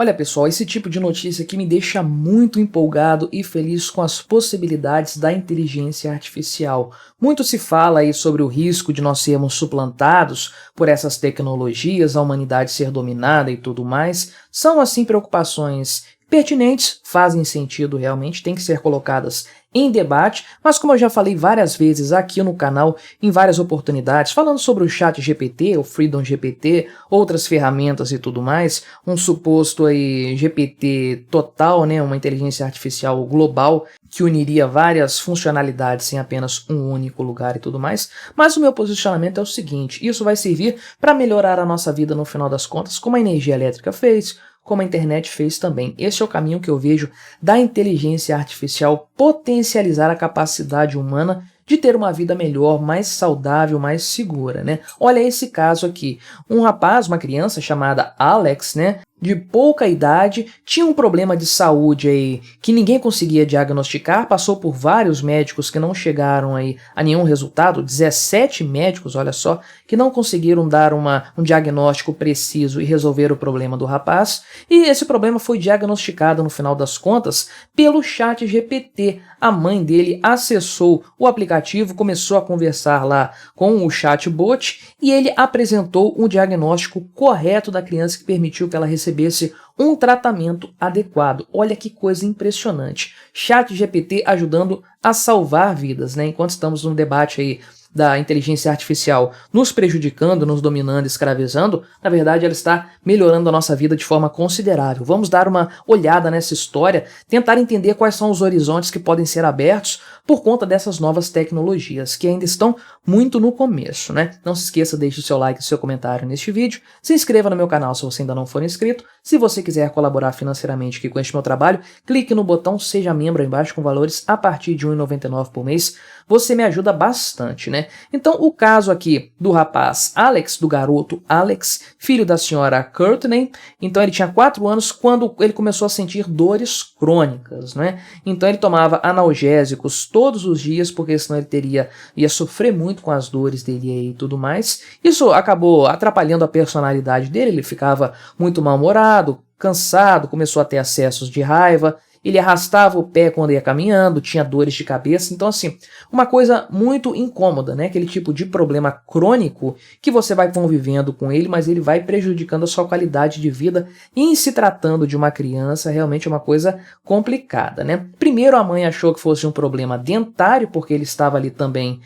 Olha pessoal, esse tipo de notícia aqui me deixa muito empolgado e feliz com as possibilidades da inteligência artificial. Muito se fala aí sobre o risco de nós sermos suplantados por essas tecnologias, a humanidade ser dominada e tudo mais. São assim preocupações pertinentes, fazem sentido realmente, têm que ser colocadas em debate, mas como eu já falei várias vezes aqui no canal, em várias oportunidades, falando sobre o ChatGPT, o Freedom GPT, outras ferramentas e tudo mais, um suposto aí GPT total, né, uma inteligência artificial global que uniria várias funcionalidades em apenas um único lugar e tudo mais, mas o meu posicionamento é o seguinte: isso vai servir para melhorar a nossa vida no final das contas, como a energia elétrica fez, como a internet fez também. Esse é o caminho que eu vejo da inteligência artificial potencializar a capacidade humana de ter uma vida melhor, mais saudável, mais segura, né? Olha esse caso aqui. Um rapaz, uma criança chamada Alex, né, de pouca idade, tinha um problema de saúde aí que ninguém conseguia diagnosticar, passou por vários médicos que não chegaram aí a nenhum resultado, 17 médicos, olha só, que não conseguiram dar um diagnóstico preciso e resolver o problema do rapaz, e esse problema foi diagnosticado no final das contas pelo ChatGPT. A mãe dele acessou o aplicativo, começou a conversar lá com o chatbot e ele apresentou um diagnóstico correto da criança que permitiu que ela recebesse um tratamento adequado. Olha que coisa impressionante. ChatGPT ajudando a salvar vidas, né? Enquanto estamos num debate aí da inteligência artificial nos prejudicando, nos dominando, escravizando, na verdade ela está melhorando a nossa vida de forma considerável. Vamos dar uma olhada nessa história, tentar entender quais são os horizontes que podem ser abertos por conta dessas novas tecnologias, que ainda estão muito no começo, né? Não se esqueça, deixe o seu like e o seu comentário neste vídeo, se inscreva no meu canal se você ainda não for inscrito, se você quiser colaborar financeiramente aqui com este meu trabalho, clique no botão Seja Membro aí embaixo com valores a partir de R$ 1,99 por mês, você me ajuda bastante, né? Então, o caso aqui do rapaz Alex, do garoto Alex, filho da senhora Courtney, então ele tinha 4 anos quando ele começou a sentir dores crônicas, né? Então ele tomava analgésicos todos os dias, porque senão ele ia sofrer muito com as dores dele e tudo mais. Isso acabou atrapalhando a personalidade dele, ele ficava muito mal-humorado, cansado, começou a ter acessos de raiva, ele arrastava o pé quando ia caminhando, tinha dores de cabeça, então assim, uma coisa muito incômoda, né? Aquele tipo de problema crônico que você vai convivendo com ele, mas ele vai prejudicando a sua qualidade de vida, e em se tratando de uma criança, realmente é uma coisa complicada, né? Primeiro a mãe achou que fosse um problema dentário, porque ele estava ali também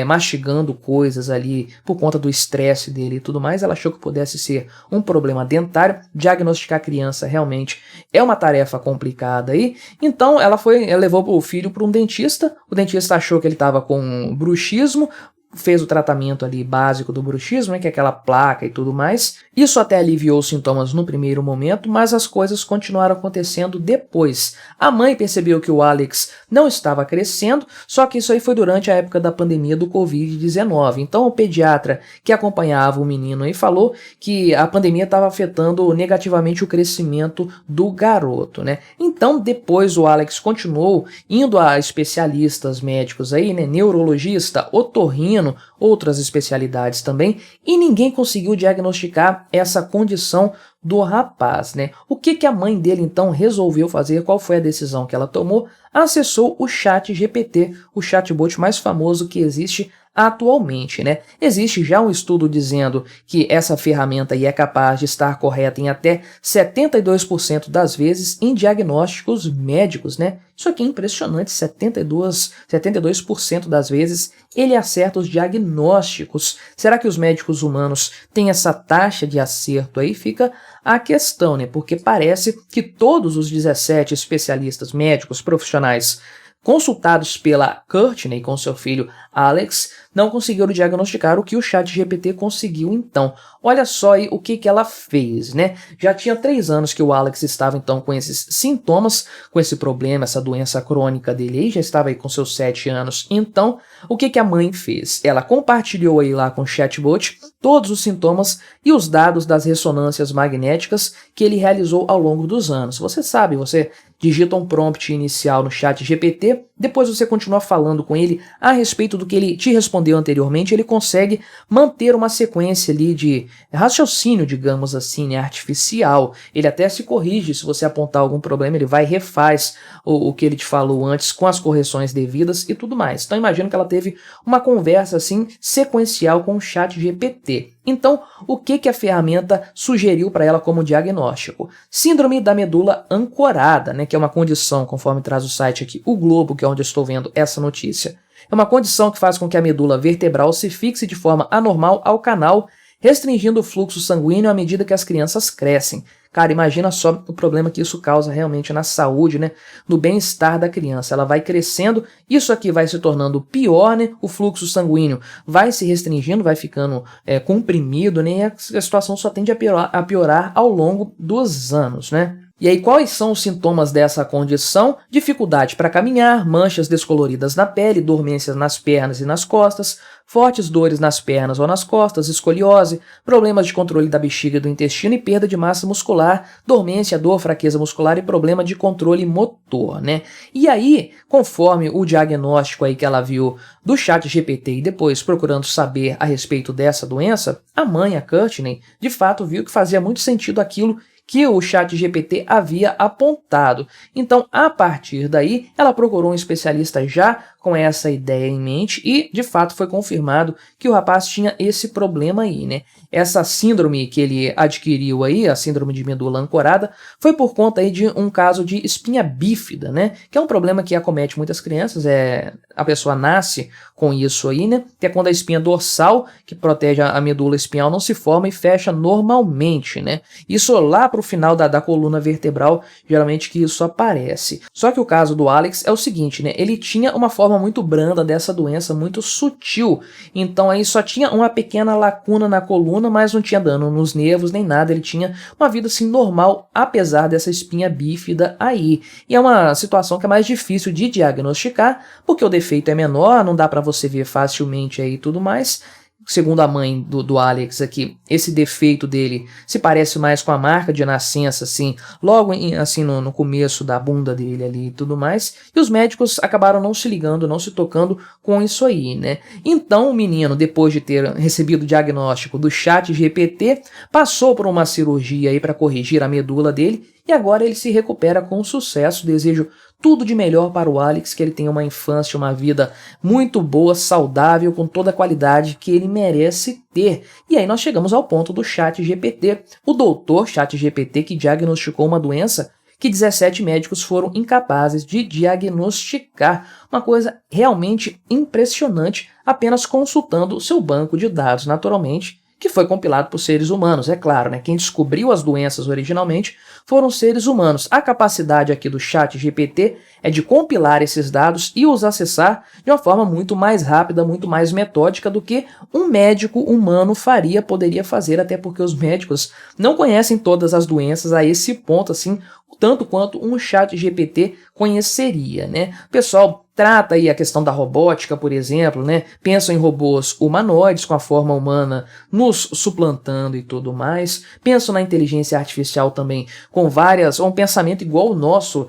mastigando coisas ali por conta do estresse dele e tudo mais, ela achou que pudesse ser um problema dentário. Diagnosticar a criança realmente é uma tarefa complicada aí. Então ela levou o filho para um dentista, o dentista achou que ele estava com bruxismo, fez o tratamento ali básico do bruxismo, né, que é aquela placa e tudo mais. Isso até aliviou os sintomas no primeiro momento, mas as coisas continuaram acontecendo depois. A mãe percebeu que o Alex não estava crescendo, só que isso aí foi durante a época da pandemia do Covid-19. Então o pediatra que acompanhava o menino aí falou que a pandemia estava afetando negativamente o crescimento do garoto, né? Então depois o Alex continuou indo a especialistas médicos aí, né, neurologista, otorrino, outras especialidades também, e ninguém conseguiu diagnosticar essa condição do rapaz, né? O que a mãe dele então resolveu fazer? Qual foi a decisão que ela tomou? Acessou o ChatGPT, o chatbot mais famoso que existe atualmente, né? Existe já um estudo dizendo que essa ferramenta aí é capaz de estar correta em até 72% das vezes em diagnósticos médicos, né? Isso aqui é impressionante, 72% das vezes ele acerta os diagnósticos. Será que os médicos humanos têm essa taxa de acerto aí? Fica a questão, né? Porque parece que todos os 17 especialistas médicos profissionais consultados pela Courtney com seu filho Alex não conseguiram diagnosticar o que o ChatGPT conseguiu então. Olha só aí o que ela fez, né? Já tinha 3 anos que o Alex estava então com esses sintomas, com esse problema, essa doença crônica dele aí, já estava aí com seus 7 anos. Então, o que a mãe fez? Ela compartilhou aí lá com o chatbot todos os sintomas e os dados das ressonâncias magnéticas que ele realizou ao longo dos anos. Você sabe, você digita um prompt inicial no ChatGPT, depois você continua falando com ele a respeito do que ele te respondeu respondeu anteriormente, ele consegue manter uma sequência ali de raciocínio, digamos assim, né, artificial. Ele até se corrige se você apontar algum problema, ele vai e refaz o que ele te falou antes com as correções devidas e tudo mais. Então imagino que ela teve uma conversa assim sequencial com o ChatGPT. Então, o que a ferramenta sugeriu para ela como diagnóstico? Síndrome da medula ancorada, né, que é uma condição, conforme traz o site aqui, o Globo, que é onde eu estou vendo essa notícia. É uma condição que faz com que a medula vertebral se fixe de forma anormal ao canal, restringindo o fluxo sanguíneo à medida que as crianças crescem. Cara, imagina só o problema que isso causa realmente na saúde, né? No bem-estar da criança. Ela vai crescendo, isso aqui vai se tornando pior, né? O fluxo sanguíneo vai se restringindo, vai ficando comprimido, né? E a situação só tende a piorar ao longo dos anos, né? E aí, quais são os sintomas dessa condição? Dificuldade para caminhar, manchas descoloridas na pele, dormências nas pernas e nas costas, fortes dores nas pernas ou nas costas, escoliose, problemas de controle da bexiga e do intestino e perda de massa muscular, dormência, dor, fraqueza muscular e problema de controle motor, né? E aí, conforme o diagnóstico aí que ela viu do ChatGPT e depois procurando saber a respeito dessa doença, a mãe, a Courtney, de fato viu que fazia muito sentido aquilo que o ChatGPT havia apontado. Então, a partir daí, ela procurou um especialista já com essa ideia em mente e, de fato, foi confirmado que o rapaz tinha esse problema aí, né? Essa síndrome que ele adquiriu aí, a síndrome de medula ancorada, foi por conta aí de um caso de espinha bífida, né? Que é um problema que acomete muitas crianças, a pessoa nasce com isso aí, né? Que é quando a espinha dorsal, que protege a medula espinhal, não se forma e fecha normalmente, né? Isso lá para o final da coluna vertebral, geralmente que isso aparece. Só que o caso do Alex é o seguinte, né? Ele tinha uma forma muito branda dessa doença, muito sutil. Então aí só tinha uma pequena lacuna na coluna, mas não tinha dano nos nervos nem nada. Ele tinha uma vida assim normal, apesar dessa espinha bífida aí. E é uma situação que é mais difícil de diagnosticar, porque o defeito é menor, não dá para você ver facilmente aí e tudo mais. Segundo a mãe do Alex aqui, esse defeito dele se parece mais com a marca de nascença, assim, logo assim no começo da bunda dele ali e tudo mais, e os médicos acabaram não se ligando, não se tocando com isso aí, né? Então o menino, depois de ter recebido o diagnóstico do ChatGPT, passou por uma cirurgia aí para corrigir a medula dele, e agora ele se recupera com sucesso. Desejo tudo de melhor para o Alex, que ele tenha uma infância, uma vida muito boa, saudável, com toda a qualidade que ele merece ter. E aí nós chegamos ao ponto do ChatGPT, o doutor ChatGPT que diagnosticou uma doença que 17 médicos foram incapazes de diagnosticar. Uma coisa realmente impressionante, apenas consultando o seu banco de dados, naturalmente, que foi compilado por seres humanos, é claro, né? Quem descobriu as doenças originalmente foram seres humanos. A capacidade aqui do ChatGPT é de compilar esses dados e os acessar de uma forma muito mais rápida, muito mais metódica do que um médico humano poderia fazer, até porque os médicos não conhecem todas as doenças a esse ponto, assim, tanto quanto um ChatGPT conheceria, né? O pessoal trata aí a questão da robótica, por exemplo, né? Pensa em robôs humanoides com a forma humana nos suplantando e tudo mais. Pensa na inteligência artificial também com um pensamento igual ao nosso,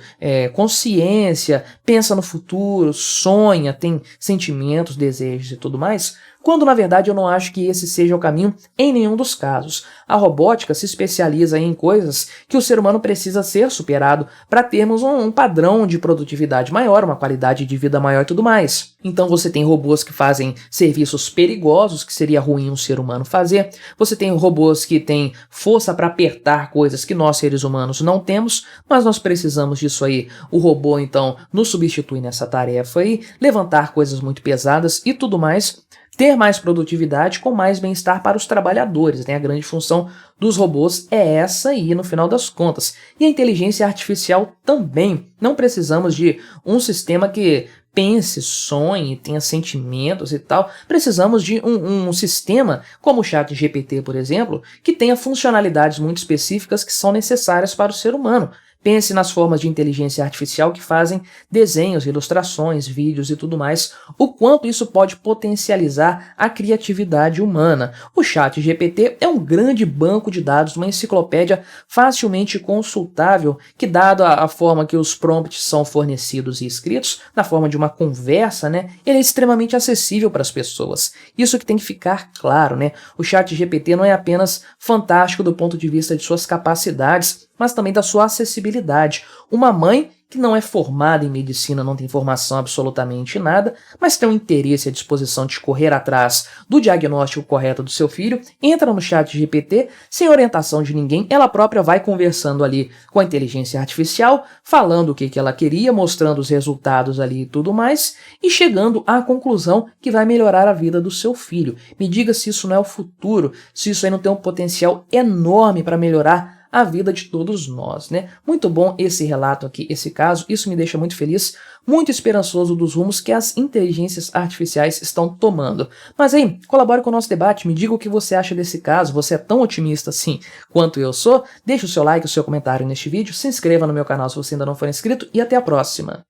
consciência, pensa no futuro, sonha, tem sentimentos, desejos e tudo mais. Quando na verdade eu não acho que esse seja o caminho em nenhum dos casos. A robótica se especializa em coisas que o ser humano precisa ser superado para termos um padrão de produtividade maior, uma qualidade de vida maior e tudo mais. Então você tem robôs que fazem serviços perigosos, que seria ruim um ser humano fazer. Você tem robôs que têm força para apertar coisas que nós seres humanos não temos, mas nós precisamos disso aí. O robô então nos substitui nessa tarefa aí, levantar coisas muito pesadas e tudo mais. Ter mais produtividade com mais bem-estar para os trabalhadores, né? A grande função dos robôs é essa aí, no final das contas. E a inteligência artificial também. Não precisamos de um sistema que pense, sonhe, tenha sentimentos e tal. Precisamos de um sistema, como o ChatGPT, por exemplo, que tenha funcionalidades muito específicas que são necessárias para o ser humano. Pense nas formas de inteligência artificial que fazem desenhos, ilustrações, vídeos e tudo mais, o quanto isso pode potencializar a criatividade humana. O ChatGPT é um grande banco de dados, uma enciclopédia facilmente consultável, que dado a forma que os prompts são fornecidos e escritos, na forma de uma conversa, né, ele é extremamente acessível para as pessoas. Isso que tem que ficar claro, né? O ChatGPT não é apenas fantástico do ponto de vista de suas capacidades, mas também da sua acessibilidade. Uma mãe que não é formada em medicina, não tem formação absolutamente nada, mas tem um interesse e a disposição de correr atrás do diagnóstico correto do seu filho, entra no ChatGPT, sem orientação de ninguém, ela própria vai conversando ali com a inteligência artificial, falando o que ela queria, mostrando os resultados ali e tudo mais, e chegando à conclusão que vai melhorar a vida do seu filho. Me diga se isso não é o futuro, se isso aí não tem um potencial enorme para melhorar a vida de todos nós, né? Muito bom esse relato aqui, esse caso, isso me deixa muito feliz, muito esperançoso dos rumos que as inteligências artificiais estão tomando. Mas aí, colabore com o nosso debate, me diga o que você acha desse caso, você é tão otimista assim quanto eu sou? Deixe o seu like, o seu comentário neste vídeo, se inscreva no meu canal se você ainda não for inscrito e até a próxima!